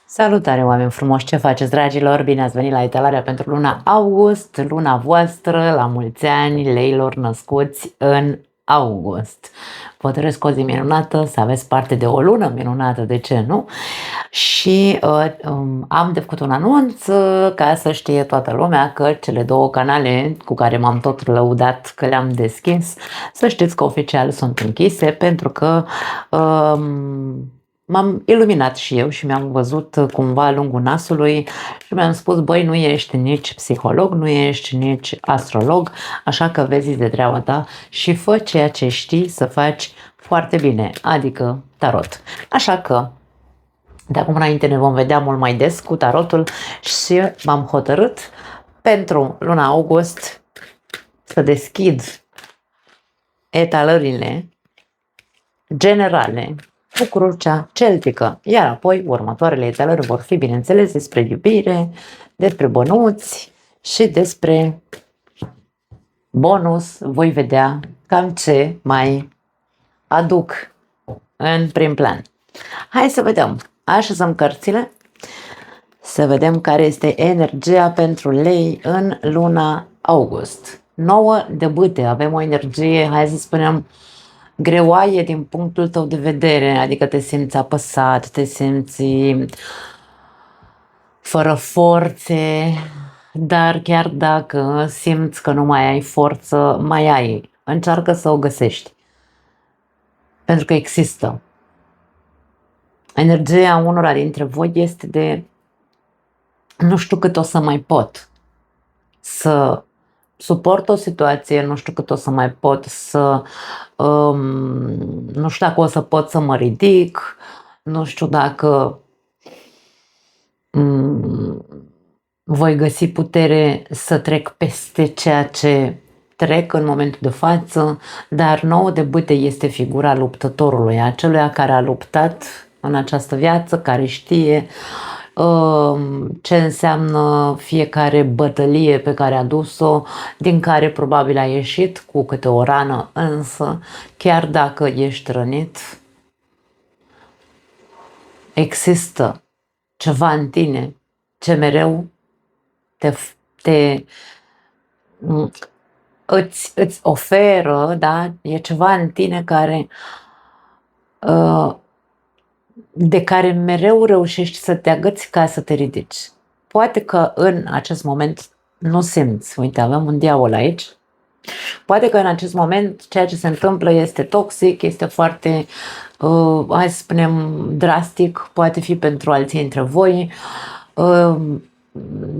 Salutare, oameni frumoși! Ce faceți, dragilor? Bine ați venit la etalarea pentru luna august, luna voastră, la mulți ani, leilor născuți în august. Vă doresc o zi minunată, să aveți parte de o lună minunată, de ce nu? Și am de făcut un anunț ca să știe toată lumea că cele două canale cu care m-am tot lăudat că le-am deschis, să știți că oficial sunt închise pentru că m-am iluminat și eu și mi-am văzut cumva lungul nasului și mi-am spus, băi, nu ești nici psiholog, nu ești nici astrolog, așa că vezi de treaba ta și fă ceea ce știi să faci foarte bine, adică tarot. Așa că de acum înainte ne vom vedea mult mai des cu tarotul și m-am hotărât pentru luna august să deschid etalările generale cu crucea celtică, iar apoi următoarele etalări vor fi, bineînțeles, despre iubire, despre bănuți și despre bonus. Voi vedea cam ce mai aduc în prim plan. Hai să vedem. Așezăm cărțile, să vedem care este energia pentru lei în luna august. 9 de bâte, avem o energie, hai să spunem, greoaie din punctul tău de vedere, adică te simți apăsat, te simți fără forțe, dar chiar dacă simți că nu mai ai forță, mai ai, încearcă să o găsești, pentru că există. Energia unora dintre voi este de nu știu cât o să mai pot să suport o situație, nu știu cât o să mai pot să, nu știu dacă o să pot să mă ridic, nu știu dacă voi găsi putere să trec peste ceea ce trec în momentul de față, dar 9 de bâte este figura luptătorului, aceluia care a luptat în această viață, care știe ce înseamnă fiecare bătălie pe care a dus-o, din care probabil a ieșit cu câte o rană, însă chiar dacă ești rănit, există ceva în tine ce mereu îți oferă, da? E ceva în tine care de care mereu reușești să te agăți ca să te ridici. Poate că în acest moment nu simți, uite, avem un diavol aici, poate că în acest moment ceea ce se întâmplă este toxic, este foarte, hai să spunem, drastic, poate fi pentru alții dintre voi,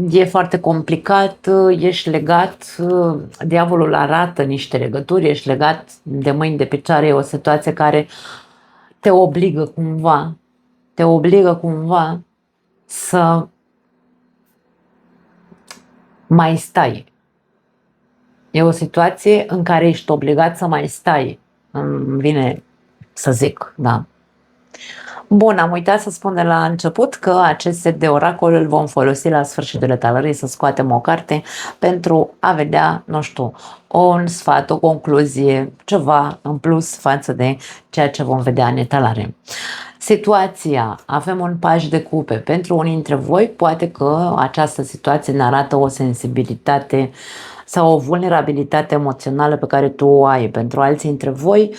e foarte complicat, ești legat, diavolul arată niște legături, ești legat de mâini, de picioare, e o situație care te obligă cumva să mai stai. E o situație în care ești obligat să mai stai. Îmi vine să zic, da. Bun, am uitat să spun de la început că acest set de oracol îl vom folosi la sfârșitul etalării, să scoatem o carte pentru a vedea, nu știu, un sfat, o concluzie, ceva în plus față de ceea ce vom vedea în etalare. Situația, avem un paș de cupe. Pentru unii dintre voi, poate că această situație ne arată o sensibilitate sau o vulnerabilitate emoțională pe care tu o ai. Pentru alții dintre voi,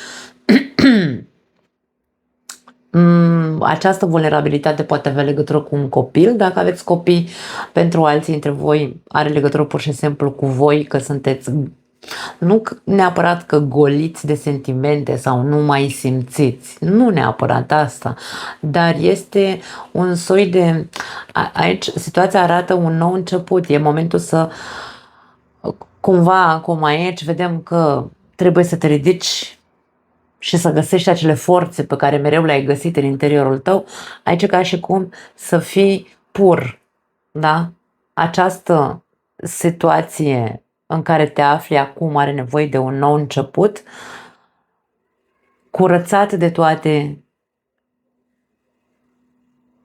această vulnerabilitate poate avea legătură cu un copil, dacă aveți copii. Pentru alții dintre voi are legătură pur și simplu cu voi, că sunteți nu neapărat că goliți de sentimente sau nu mai simțiți, nu neapărat asta, dar este un soi de, aici situația arată un nou început, e momentul să cumva acum aici vedem că trebuie să te ridici și să găsești acele forțe pe care mereu le-ai găsit în interiorul tău, aici ca și cum să fii pur, da? Această situație în care te afli acum are nevoie de un nou început, curățat de toate,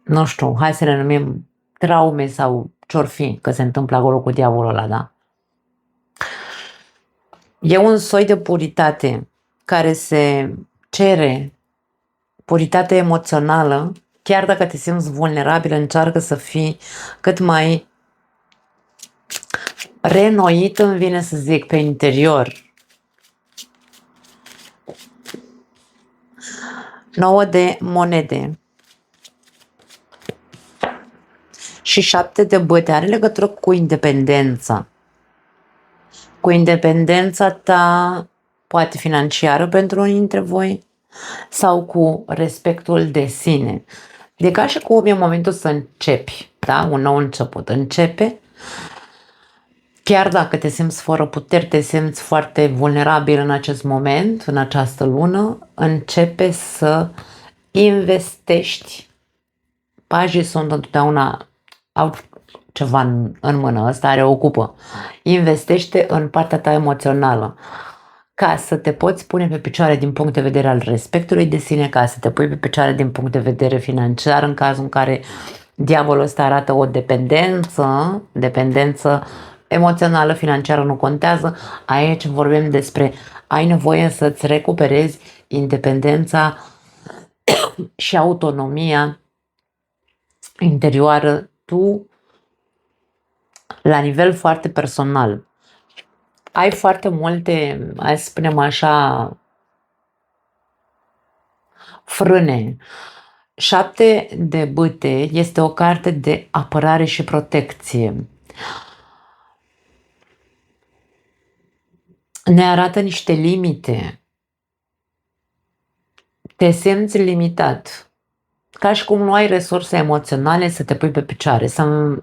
nu știu, hai să le numim traume sau ce-or fi, că se întâmplă acolo cu diavolul ăla, da? E un soi de puritate care se cere, puritate emoțională, chiar dacă te simți vulnerabil, încearcă să fii cât mai reînnoit, îmi vine să zic, pe interior. 9 de monede și 7 de băte are legătură cu independența. Cu independența ta, poate financiară pentru unii dintre voi, sau cu respectul de sine. De ca și cum e momentul să începi, da? Un nou început. Începe, chiar dacă te simți fără puteri, te simți foarte vulnerabil în acest moment, în această lună, începe să investești. Pajii sunt întotdeauna, au ceva în mână, ăsta are ocupă. Investește în partea ta emoțională, ca să te poți pune pe picioare din punct de vedere al respectului de sine, ca să te pui pe picioare din punct de vedere financiar, în cazul în care diavolul ăsta arată o dependență emoțională, financiară nu contează. Aici vorbim despre ai nevoie să-ți recuperezi independența și autonomia interioară tu la nivel foarte personal. Ai foarte multe, hai să spunem așa, frâne. 7 de bâte este o carte de apărare și protecție. Ne arată niște limite. Te simți limitat. Ca și cum nu ai resurse emoționale să te pui pe picioare, să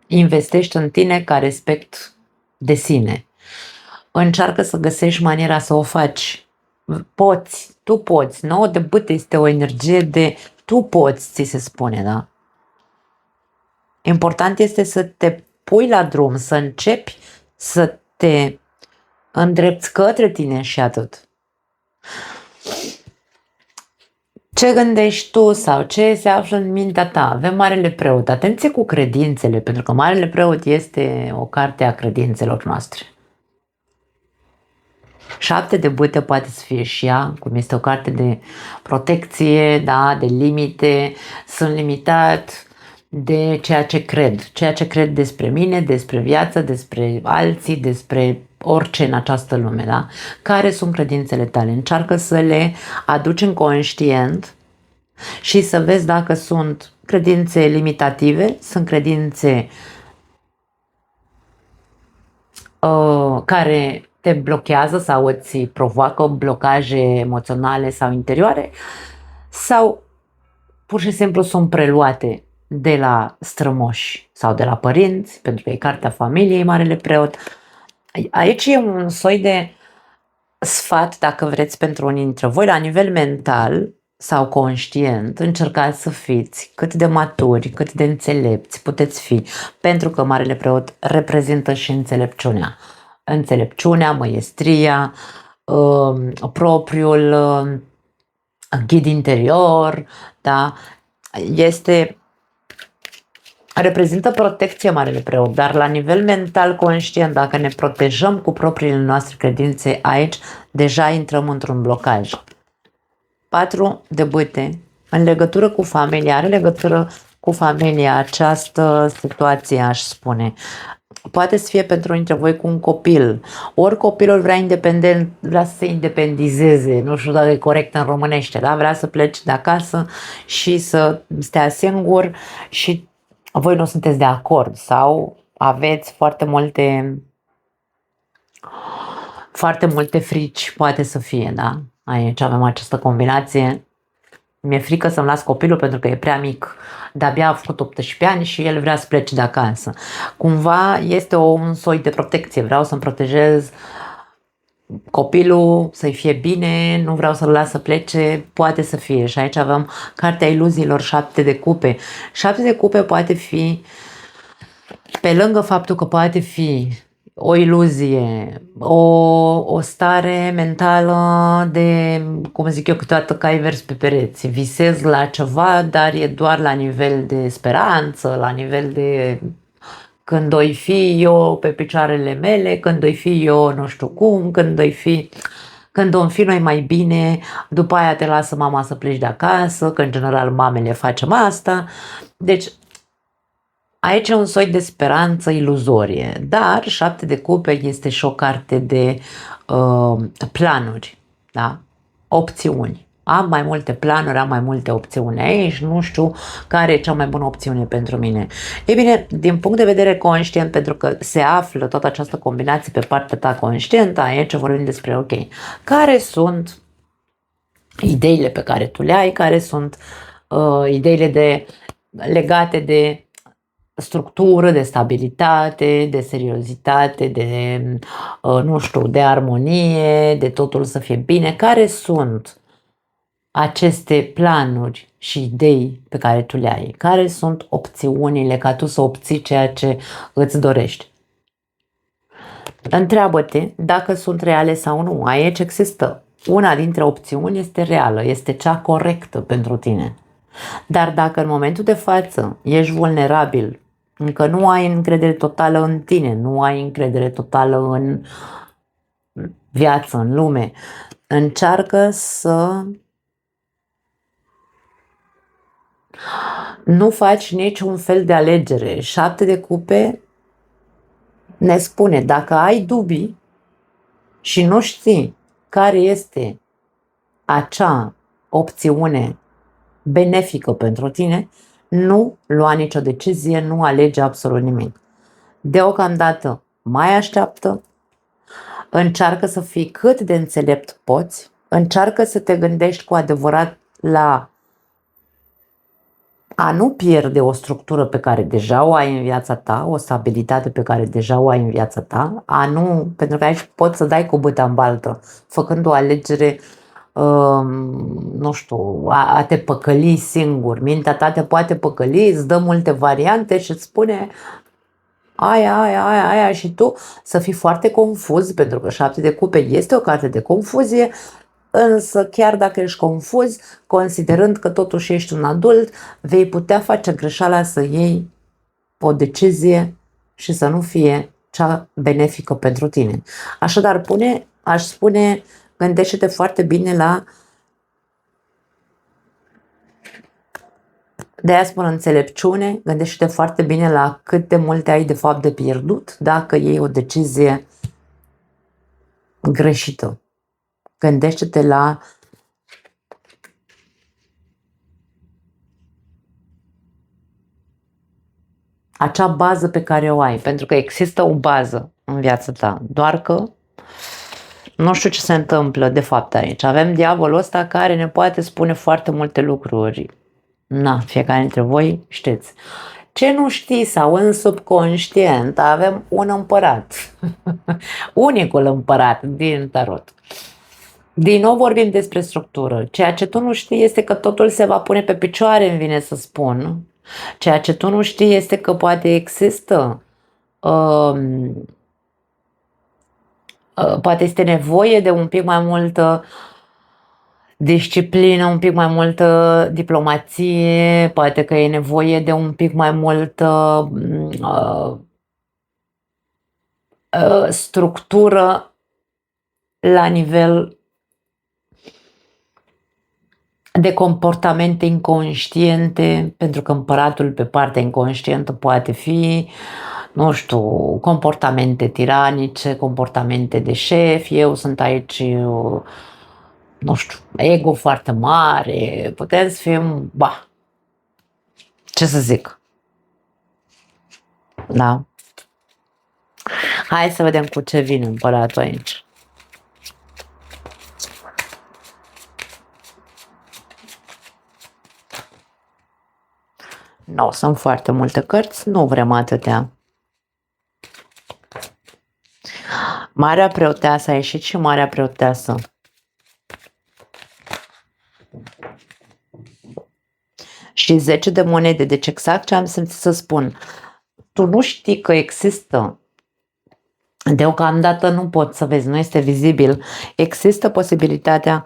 investești în tine ca respect de sine. Încearcă să găsești maniera să o faci. Poți, tu poți. 9 de bâte este o energie de tu poți, ți se spune, da? Important este să te pui la drum, să începi să te îndrepți către tine și atât. Ce gândești tu sau ce se află în mintea ta? Avem Marele Preot. Atenție cu credințele, pentru că Marele Preot este o carte a credințelor noastre. 7 de bâte poate să fie și ea, cum este o carte de protecție, da, de limite. Sunt limitat de ceea ce cred despre mine, despre viață, despre alții, despre orice în această lume, da? Care sunt credințele tale? Încearcă să le aduci în conștient și să vezi dacă sunt credințe limitative, sunt credințe care te blochează sau îți provoacă blocaje emoționale sau interioare, sau pur și simplu sunt preluate de la strămoși sau de la părinți, pentru că e cartea familiei Marele Preot. Aici e un soi de sfat, dacă vreți, pentru unii dintre voi, la nivel mental sau conștient, încercați să fiți cât de maturi, cât de înțelepți puteți fi, pentru că Marele Preot reprezintă și înțelepciunea. Înțelepciunea, măiestria, propriul ghid interior, da? Reprezintă protecție Marele Preot, dar la nivel mental conștient, dacă ne protejăm cu propriile noastre credințe aici, deja intrăm într-un blocaj. 4 de bâte, în legătură cu familia, are legătură cu familia această situație, aș spune. Poate să fie pentru unii dintre voi cu un copil, ori copilul vrea să se independizeze, nu știu dacă e corect în românește, da? Vrea să plece de acasă și să stea singur și voi nu sunteți de acord sau aveți foarte multe frici, poate să fie, da? Aici avem această combinație. Mi-e frică să-mi las copilul pentru că e prea mic, de-abia a făcut 18 ani și el vrea să plece de acasă. Cumva este un soi de protecție, vreau să-mi protejez copilul, să-i fie bine, nu vreau să-l las să plece, poate să fie. Și aici avem cartea iluziilor, 7 de cupe. 7 de cupe poate fi, pe lângă faptul că poate fi o iluzie, o stare mentală de, cum zic eu, câteodată cai vers pe pereți. Visez la ceva, dar e doar la nivel de speranță, la nivel de când oi fi eu pe picioarele mele, când oi fi eu nu știu cum, când când o înfinui mai bine, după aia te lasă mama să pleci de acasă, că în general mamele facem asta. Deci aici e un soi de speranță iluzorie, dar 7 de cupe este și o carte de planuri, da? Opțiuni. Am mai multe planuri, am mai multe opțiuni aici, nu știu care e cea mai bună opțiune pentru mine. E bine, din punct de vedere conștient, pentru că se află toată această combinație pe partea ta conștientă, aici vorbim despre, ok, care sunt ideile pe care tu le ai, care sunt ideile legate de structură, de stabilitate, de seriozitate, de, nu știu, de armonie, de totul să fie bine. Care sunt aceste planuri și idei pe care tu le ai? Care sunt opțiunile ca tu să obții ceea ce îți dorești? Întreabă-te dacă sunt reale sau nu. Aici există. Una dintre opțiuni este reală, este cea corectă pentru tine. Dar dacă în momentul de față ești vulnerabil, încă nu ai încredere totală în tine, nu ai încredere totală în viață, în lume, încearcă să nu faci niciun fel de alegere. 7 de cupe ne spune, dacă ai dubii și nu știi care este acea opțiune benefică pentru tine, nu lua nicio decizie, nu alege absolut nimic. Deocamdată mai așteaptă, încearcă să fii cât de înțelept poți, încearcă să te gândești cu adevărat la a nu pierde o structură pe care deja o ai în viața ta, o stabilitate pe care deja o ai în viața ta, pentru că aici poți să dai cu bâta în baltă, făcând o alegere, nu știu, a te păcăli singur. Mintea ta te poate păcăli, îți dă multe variante și îți spune aia și tu să fii foarte confuz, pentru că 7 de cupe este o carte de confuzie. Însă chiar dacă ești confuz, considerând că totuși ești un adult, vei putea face greșeala să iei o decizie și să nu fie cea benefică pentru tine. Așadar, aș spune, gândește-te foarte bine de aia spun înțelepciune, gândește-te foarte bine la cât de multe ai de fapt de pierdut dacă iei o decizie greșită. Gândește-te la acea bază pe care o ai, pentru că există o bază în viața ta, doar că nu știu ce se întâmplă de fapt aici. Avem diavolul ăsta care ne poate spune foarte multe lucruri. Fiecare dintre voi știți. Ce nu știi sau în subconștient avem un împărat, unicul împărat din tarot. Din nou vorbim despre structură. Ceea ce tu nu știi este că totul se va pune pe picioare, îmi vine să spun. Ceea ce tu nu știi este că poate există, poate este nevoie de un pic mai multă disciplină, un pic mai multă diplomație, poate că e nevoie de un pic mai multă structură la nivel de comportamente inconștiente, pentru că împăratul pe partea inconștientă poate fi, nu știu, comportamente tiranice, comportamente de șef, eu sunt aici, nu știu, ego foarte mare, putem să fim, ce să zic, da? Hai să vedem cu ce vine împăratul aici. Nu, sunt foarte multe cărți, nu vrem atâtea. Marea preoteasă a ieșit și Marea preoteasă. Și 10 de monede, deci exact ce am simțit să spun. Tu nu știi că există, deocamdată nu poți să vezi, nu este vizibil, există posibilitatea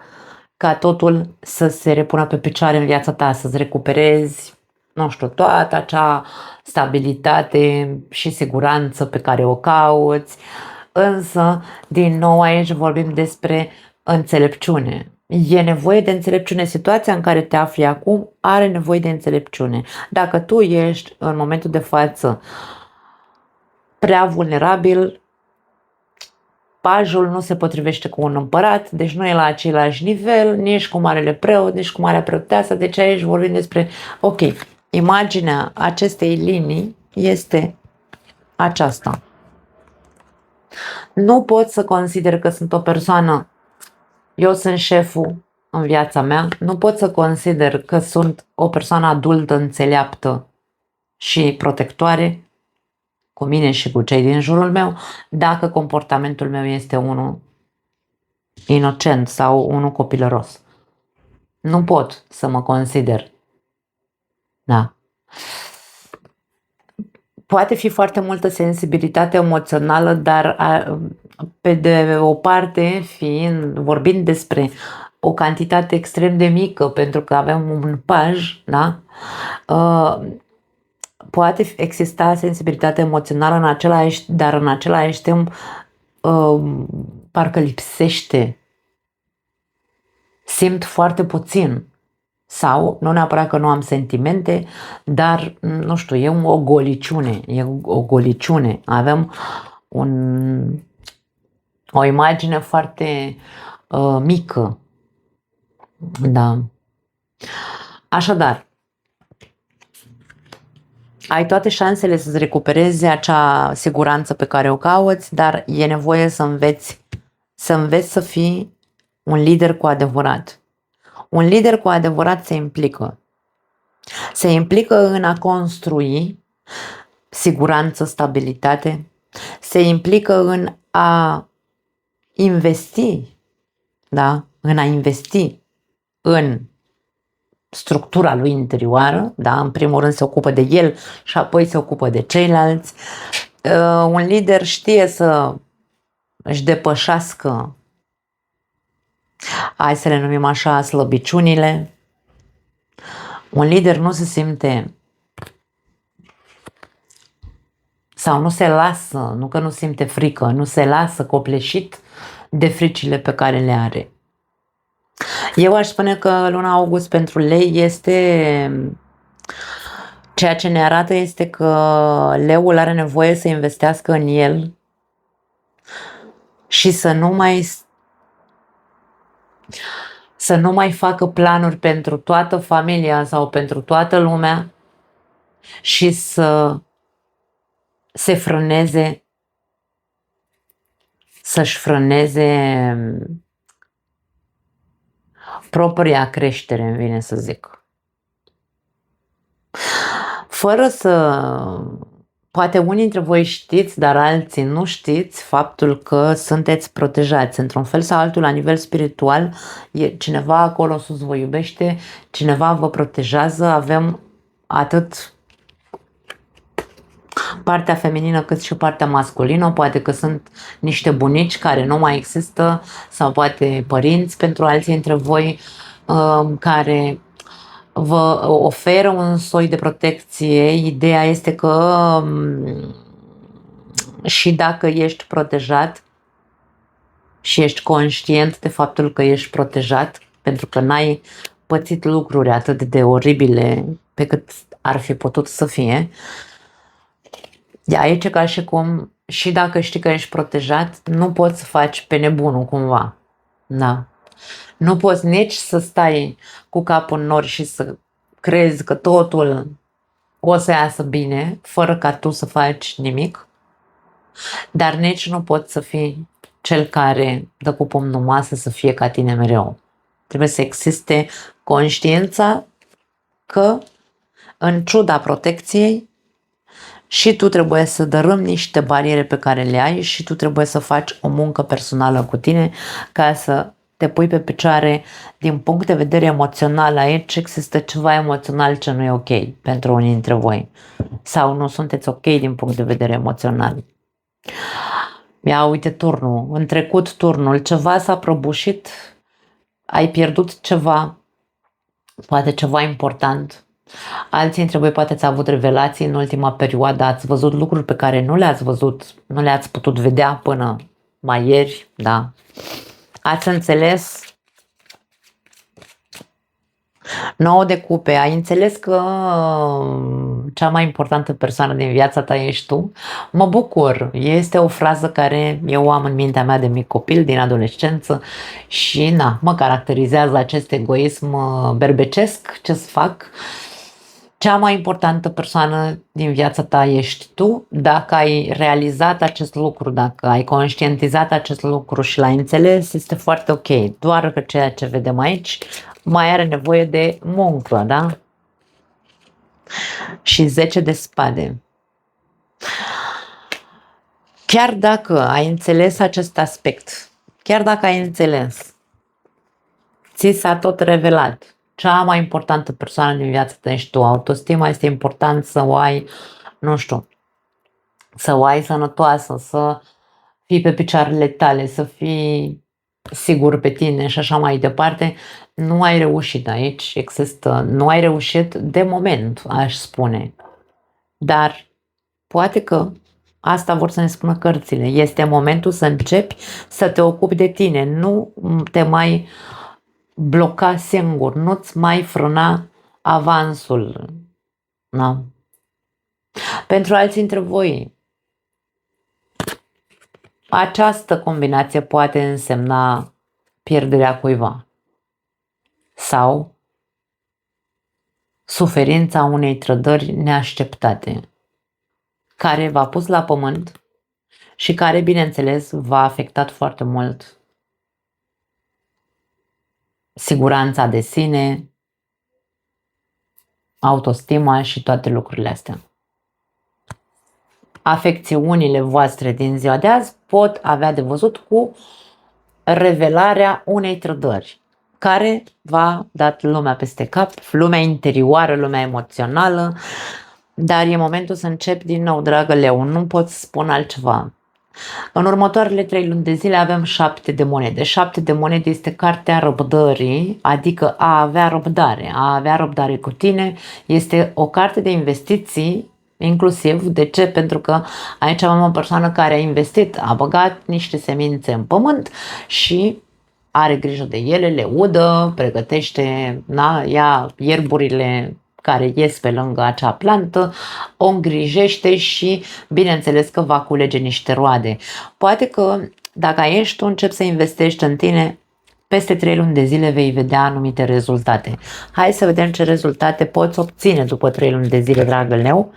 ca totul să se repună pe picioare în viața ta, să-ți recuperezi, nu știu, toată acea stabilitate și siguranță pe care o cauți, însă, din nou aici vorbim despre înțelepciune. E nevoie de înțelepciune. Situația în care te afli acum are nevoie de înțelepciune. Dacă tu ești în momentul de față prea vulnerabil, pajul nu se potrivește cu un împărat, deci nu e la același nivel, nici cu marele preot, nici cu marea preoteasă, deci aici vorbim despre, ok, imaginea acestei linii este aceasta. Nu pot să consider că sunt o persoană, eu sunt șeful în viața mea, nu pot să consider că sunt o persoană adultă, înțeleaptă și protectoare cu mine și cu cei din jurul meu, dacă comportamentul meu este unul inocent sau unul copilăros. Nu pot să mă consider. Da. Poate fi foarte multă sensibilitate emoțională, dar pe de o parte, vorbind despre o cantitate extrem de mică, pentru că avem un paj, da? Poate exista sensibilitate emoțională dar în același timp parcă lipsește. Simt foarte puțin. Sau, nu neapărat că nu am sentimente, dar, nu știu, e o goliciune. Avem o imagine foarte mică. Da. Așadar, ai toate șansele să-ți recuperezi acea siguranță pe care o cauți, dar e nevoie să înveți să fii un lider cu adevărat. Un lider cu adevărat se implică. Se implică în a construi siguranță, stabilitate. Se implică în a investi, da? În a investi în structura lui interioară, da? În primul rând se ocupă de el și apoi se ocupă de ceilalți. Un lider știe să își depășească, hai să le numim așa, slăbiciunile. Un lider nu se simte sau nu se lasă, nu că nu simte frică, nu se lasă copleșit de fricile pe care le are. Eu aș spune că luna august pentru lei este, ceea ce ne arată este că leul are nevoie să investească în el și să nu mai facă planuri pentru toată familia sau pentru toată lumea și să se frâneze, să-și frâneze propria creștere, îmi vine să zic. Fără poate unii dintre voi știți, dar alții nu știți faptul că sunteți protejați. Într-un fel sau altul, la nivel spiritual, cineva acolo sus vă iubește, cineva vă protejează, avem atât partea feminină cât și partea masculină, poate că sunt niște bunici care nu mai există sau poate părinți pentru alții dintre voi care vă oferă un soi de protecție. Ideea este că și dacă ești protejat și ești conștient de faptul că ești protejat, pentru că n-ai pățit lucruri atât de oribile pe cât ar fi putut să fie, de aici ca și cum și dacă știi că ești protejat, nu poți să faci pe nebunul cumva. Da. Nu poți nici să stai cu capul în nori și să crezi că totul o să iasă bine, fără ca tu să faci nimic, dar nici nu poți să fii cel care dă cu pumnul masă să fie ca tine mereu. Trebuie să existe conștiința că, în ciuda protecției, și tu trebuie să dărâmi niște bariere pe care le ai și tu trebuie să faci o muncă personală cu tine ca să te pui pe picioare din punct de vedere emoțional. Aici există ceva emoțional ce nu e ok pentru unii dintre voi sau nu sunteți ok din punct de vedere emoțional. Ia uite turnul, în trecut turnul, ceva s-a prăbușit, ai pierdut ceva, poate ceva important. Alții dintre voi poate ați avut revelații în ultima perioadă, ați văzut lucruri pe care nu le-ați văzut, nu le-ați putut vedea până mai ieri, da? Ați înțeles? 9 de cupe, ai înțeles că cea mai importantă persoană din viața ta ești tu? Mă bucur, este o frază care eu am în mintea mea de mic copil, din adolescență și na, mă caracterizează acest egoism berbecesc, ce să fac? Cea mai importantă persoană din viața ta ești tu. Dacă ai realizat acest lucru, dacă ai conștientizat acest lucru și l-ai înțeles, este foarte ok. Doar că ceea ce vedem aici mai are nevoie de muncă, da? Și 10 de spade. Chiar dacă ai înțeles acest aspect, chiar dacă ai înțeles, ți s-a tot revelat, cea mai importantă persoană din viața ta ești tu. Autostima este important să o ai, nu știu, să o ai sănătoasă, să fii pe picioarele tale, să fii sigur pe tine și așa mai departe. Nu ai reușit aici, există, nu ai reușit de moment, aș spune. Dar poate că asta vor să ne spună cărțile. Este momentul să începi să te ocupi de tine, nu te mai bloca singur, nu-ți mai frâna avansul. Da? Pentru alții dintre voi, această combinație poate însemna pierderea cuiva sau suferința unei trădări neașteptate, care v-a pus la pământ și care, bineînțeles, v-a afectat foarte mult siguranța de sine, autostima și toate lucrurile astea. Afecțiunile voastre din ziua de azi pot avea de văzut cu revelarea unei trădări care v-a dat lumea peste cap, lumea interioară, lumea emoțională, dar e momentul să încep din nou, dragă leu, nu pot să spun altceva. În următoarele 3 luni de zile avem 7 de monede. 7 de monede este cartea răbdării, adică a avea răbdare. A avea răbdare cu tine este o carte de investiții, inclusiv. De ce? Pentru că aici avem o persoană care a investit, a băgat niște semințe în pământ și are grijă de ele, le udă, pregătește, da, ia ierburile care ies pe lângă acea plantă, o îngrijește și bineînțeles că va culege niște roade. Poate că dacă ești tu, începi să investești în tine, peste 3 luni de zile vei vedea anumite rezultate. Hai să vedem ce rezultate poți obține după 3 luni de zile, dragă leu.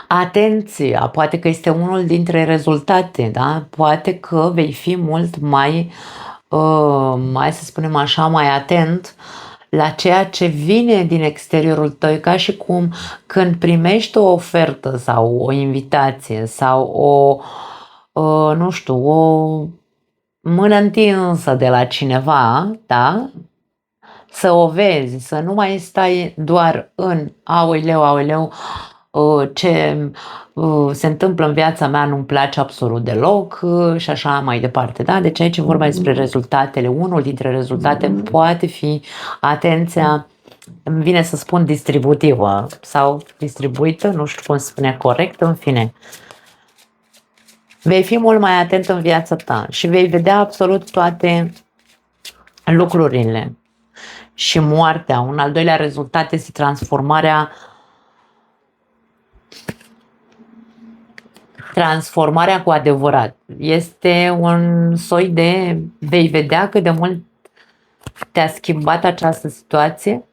Atenția, poate că este unul dintre rezultate, da? Poate că vei fi mult mai, hai să spunem așa, mai atent la ceea ce vine din exteriorul tău, ca și cum când primești o ofertă sau o invitație sau nu știu, o mână întinsă de la cineva, da? Să o vezi, să nu mai stai doar în aoleu, ce se întâmplă în viața mea nu-mi place absolut deloc și așa mai departe. Da? Deci aici e vorba despre rezultatele. Unul dintre rezultate poate fi atenția, îmi vine să spun distributivă sau distribuită, nu știu cum se spune corect, în fine. Vei fi mult mai atent în viața ta și vei vedea absolut toate lucrurile. Și moartea, un al doilea rezultat este transformarea cu adevărat. Este un soi de, vei vedea cât de mult te-a schimbat această situație,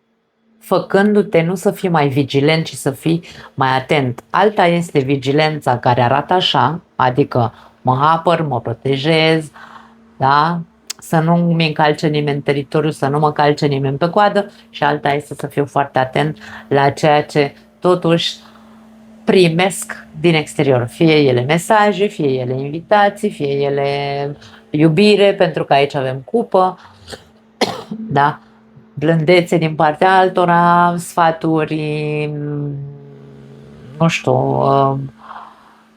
făcându-te nu să fii mai vigilent, ci să fii mai atent. Alta este vigilența care arată așa, adică mă apăr, mă protejez, da? Să nu mi încalce nimeni în teritoriu, să nu mă calce nimeni pe coadă, și alta este să fiu foarte atent la ceea ce totuși primesc din exterior, fie ele mesaje, fie ele invitații, fie ele iubire, pentru că aici avem cupă, da? Blândețe din partea altora, sfaturi, nu știu,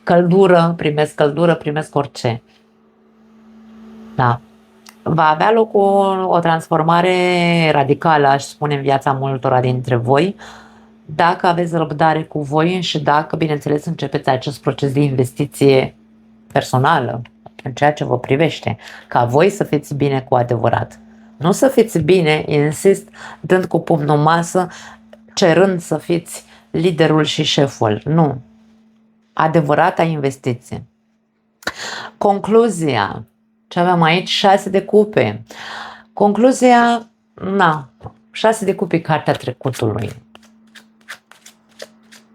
căldură, primesc orice. Da. Va avea loc o transformare radicală, aș spune, în viața multora dintre voi, dacă aveți răbdare cu voi și dacă, bineînțeles, începeți acest proces de investiție personală, în ceea ce vă privește, ca voi să fiți bine cu adevărat. Nu să fiți bine, insist, dând cu pumnul în masă, cerând să fiți liderul și șeful. Nu. Adevărata investiție. Concluzia. Ce avem aici? 6 de cupe. Concluzia, 6 de cupe, cartea trecutului.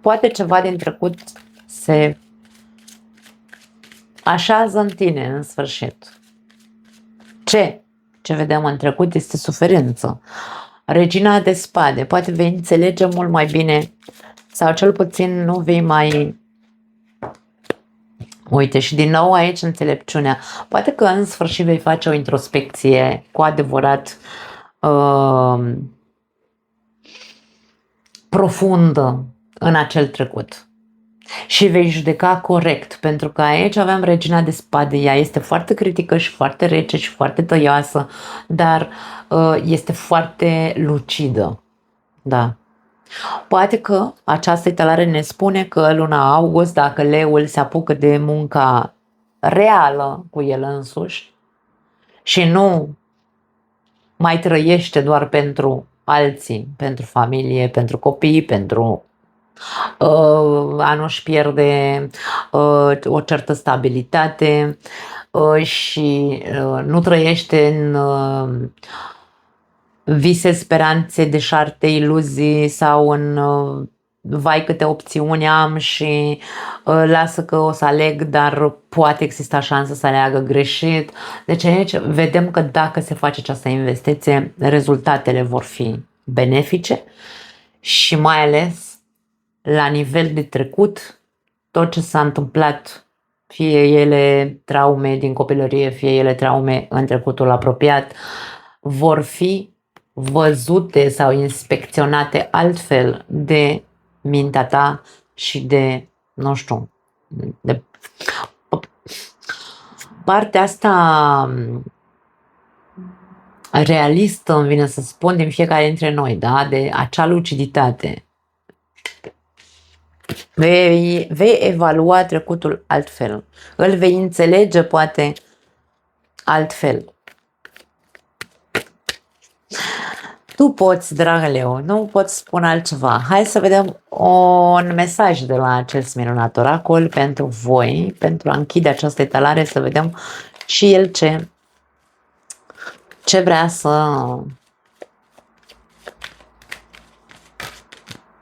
Poate ceva din trecut se așează în tine în sfârșit. Ce vedem în trecut este suferință. Regina de spade. Poate vei înțelege mult mai bine sau cel puțin nu vei mai... Uite, și din nou aici înțelepciunea. Poate că în sfârșit vei face o introspecție cu adevărat profundă în acel trecut. Și vei judeca corect, pentru că aici avem regina de spade. Ea este foarte critică și foarte rece și foarte tăioasă, dar este foarte lucidă. Da. Poate că această etalare ne spune că luna august, dacă leul se apucă de munca reală cu el însuși și nu mai trăiește doar pentru alții, pentru familie, pentru copii, pentru a nu-și pierde o certă stabilitate și nu trăiește în vise, speranțe, deșarte, iluzii sau în vai câte opțiuni am și lasă că o să aleg, dar poate exista șansă să aleagă greșit. Deci aici vedem că dacă se face această investiție, rezultatele vor fi benefice și mai ales la nivel de trecut, tot ce s-a întâmplat, fie ele traume din copilărie, fie ele traume în trecutul apropiat, vor fi văzute sau inspecționate altfel de mintea ta și de, nu știu, de partea asta realistă, îmi vine să spun, din fiecare dintre noi, da? De acea luciditate. Vei evalua trecutul altfel. Îl vei înțelege poate altfel. Tu poți, dragă Leo, nu pot spune altceva. Hai să vedem un mesaj de la acel minunat oracol pentru voi, pentru a închide această etalare, să vedem și el ce vrea să...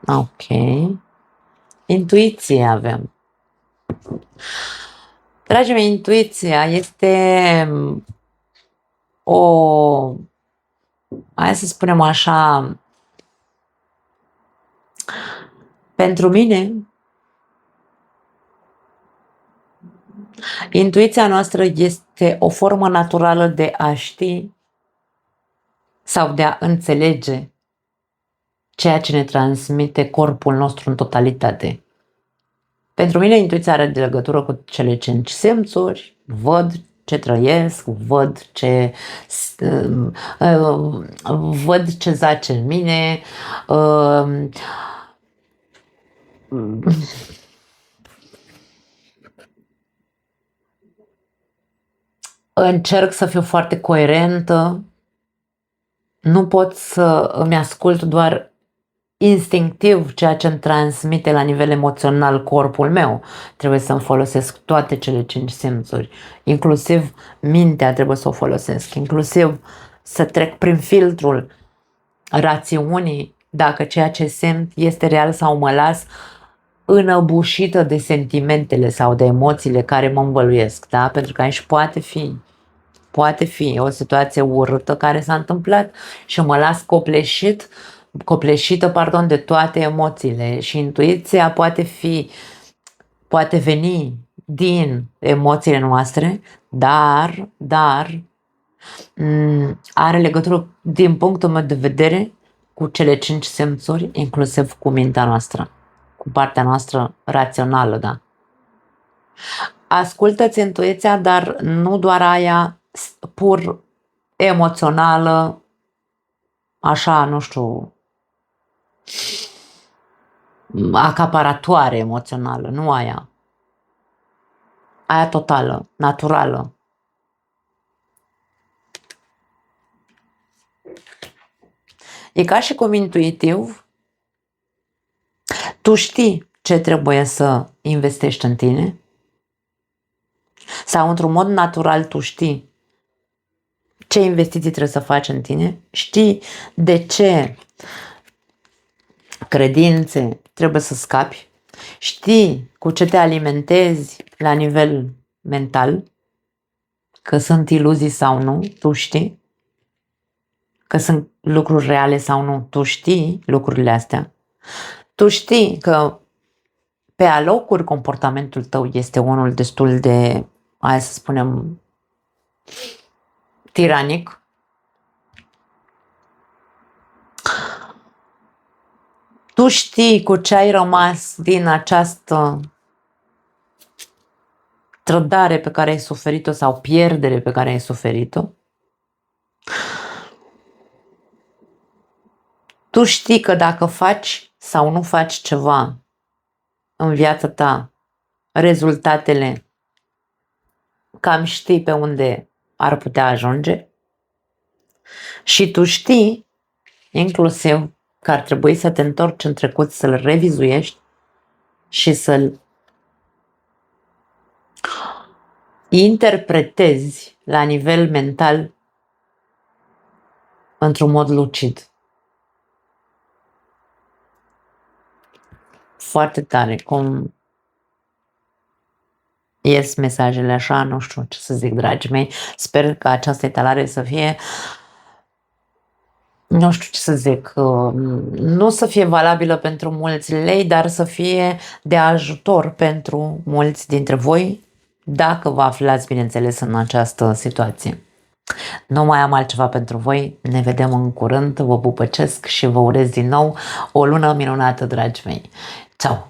Ok. Intuiție avem. Dragii mei, intuiția este hai să spunem așa, pentru mine, intuiția noastră este o formă naturală de a ști sau de a înțelege ceea ce ne transmite corpul nostru în totalitate. Pentru mine, intuiția are de legătură cu cele 5 simțuri, văd ce trăiesc, văd ce zace în mine, încerc să fiu foarte coerentă, nu pot să îmi ascult doar instinctiv ceea ce îmi transmite la nivel emoțional corpul meu. Trebuie să-mi folosesc toate cele 5 simțuri, inclusiv mintea trebuie să o folosesc, inclusiv să trec prin filtrul rațiunii dacă ceea ce simt este real sau mă las înăbușită de sentimentele sau de emoțiile care mă învăluiesc, da? Pentru că aici poate fi o situație urâtă care s-a întâmplat și mă las copleșită de toate emoțiile și intuiția poate veni din emoțiile noastre, dar are legătură, din punctul meu de vedere, cu cele 5 simțuri, inclusiv cu mintea noastră, cu partea noastră rațională, da. Ascultă-ți intuiția, dar nu doar aia pur emoțională, așa, nu știu, acaparatoare emoțională, nu aia. Aia totală, naturală, E ca și cum intuitiv tu știi ce trebuie să investești în tine sau într-un mod natural tu știi ce investiții trebuie să faci în tine, știi de ce credințe trebuie să scapi, știi cu ce te alimentezi la nivel mental, că sunt iluzii sau nu, tu știi, că sunt lucruri reale sau nu, tu știi lucrurile astea. Tu știi că pe alocuri comportamentul tău este unul destul de, hai să spunem, tiranic. Tu știi cu ce ai rămas din această trădare pe care ai suferit-o sau pierdere pe care ai suferit-o. Tu știi că dacă faci sau nu faci ceva în viața ta, rezultatele cam știi pe unde ar putea ajunge și tu știi inclusiv că ar trebui să te întorci în trecut, să-l revizuiești și să-l interpretezi la nivel mental într-un mod lucid. Foarte tare, cum ies mesajele așa, nu știu ce să zic, dragii mei. Sper că această etalare să fie, nu știu ce să zic, nu să fie valabilă pentru mulți lei, dar să fie de ajutor pentru mulți dintre voi, dacă vă aflați, bineînțeles, în această situație. Nu mai am altceva pentru voi, ne vedem în curând, vă pupăcesc și vă urez din nou o lună minunată, dragii mei. Ceau!